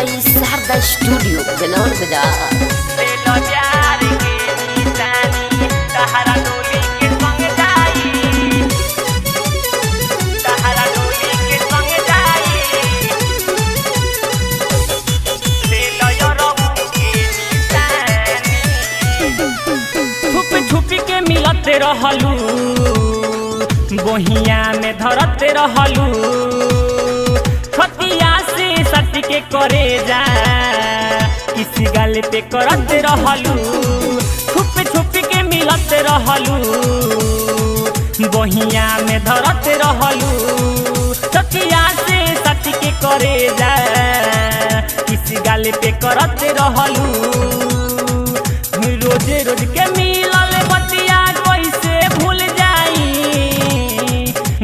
by Sarda Studio, Belor Bida. छुपी के मिलते रहलू बोहिया में धरते रहलू खतिया से सट के करे जा किसी गल पे करते रहलू छुपी के मिलते रहलू बोहिया में धरते रहलू खतिया से सट के करे जा किसी गल पे करते रहलू रोजे रोज के मिलल बतिया कैसे भूल जाई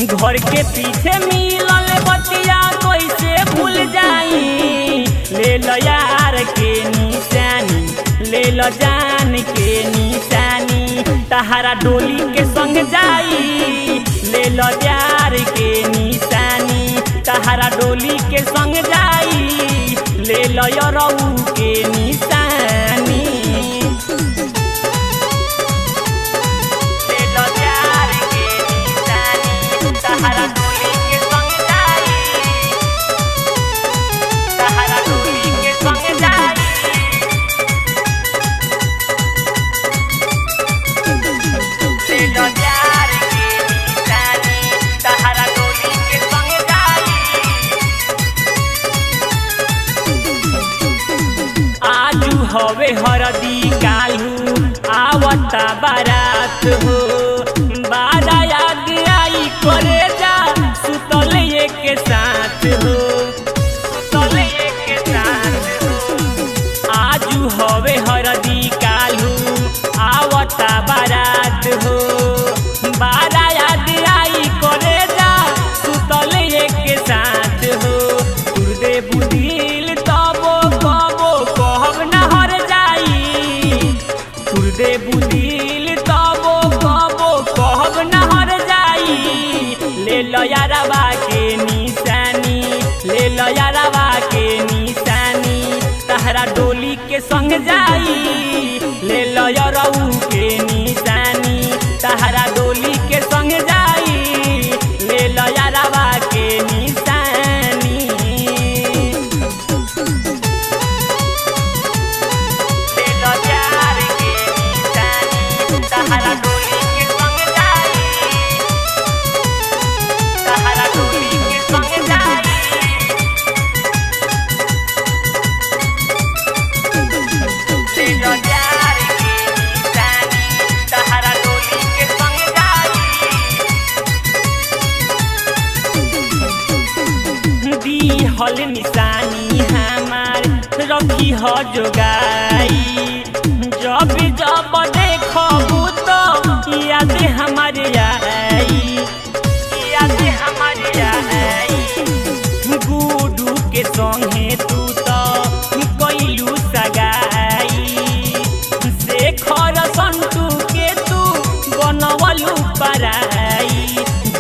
घर के पीछे मिलल बतिया कैसे भूल जाई ले लो यार के निशानी ले लो जान के निशानी तहारा डोली के संग जाई ले लो यार के निशानी तहारा डोली के संग जाई ले लो यरऊ के निशानी हवे हरदी कालू आवता बारात हो बारा याद आई करे जा सुतल एक साथ हो सुतल एक साथ हो आजू हवे हरदी कालू आवता बारात हो बारा याद आई करे जा सुतल एक साथ हो तुरदे बुदिल तबो कबो कहब ना दे बुदिल तबो कबो कहब न हर जाई ले लो यारवा के निशानी ले लो यारवा के निशानी तहरा डोली के संग जाई ले लो यरऊ के निशानी तहरा डोली के संग जाई ले लो यारवा के निशानी ले लो यार तहारा डोली के संग जाई तहारा डोली के संग जाई ले लो यार के निशानी तहारा डोली के संग जाई दी हल निशानी हमार रखी ह जोगाई जब जब देखबू तो याद हमारे आई याद हमारे आई गुडू के संगे तू तो कैलू सगाई शेखर संतू के तू बनवलू पराई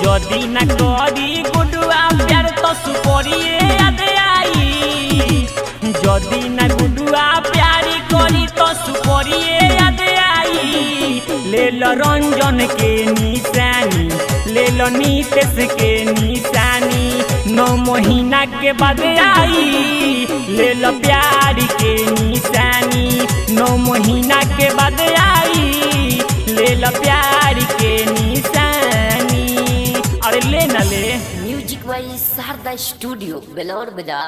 जदि न करी गुडुआ प्यार तो सुपरिए याद आई जदि न गुडुआ प्यारी करी तो सुपरिए याद आई ले लो रंजन के निशानी ले लो नीतेश के निशानी 9 महीना के बाद आई ले लो प्यारी के निशानी 9 महीना के बाद आई ले लो प्यारी के निशानी अरे ले न ले Music by Sarda Studio, Belor Bida.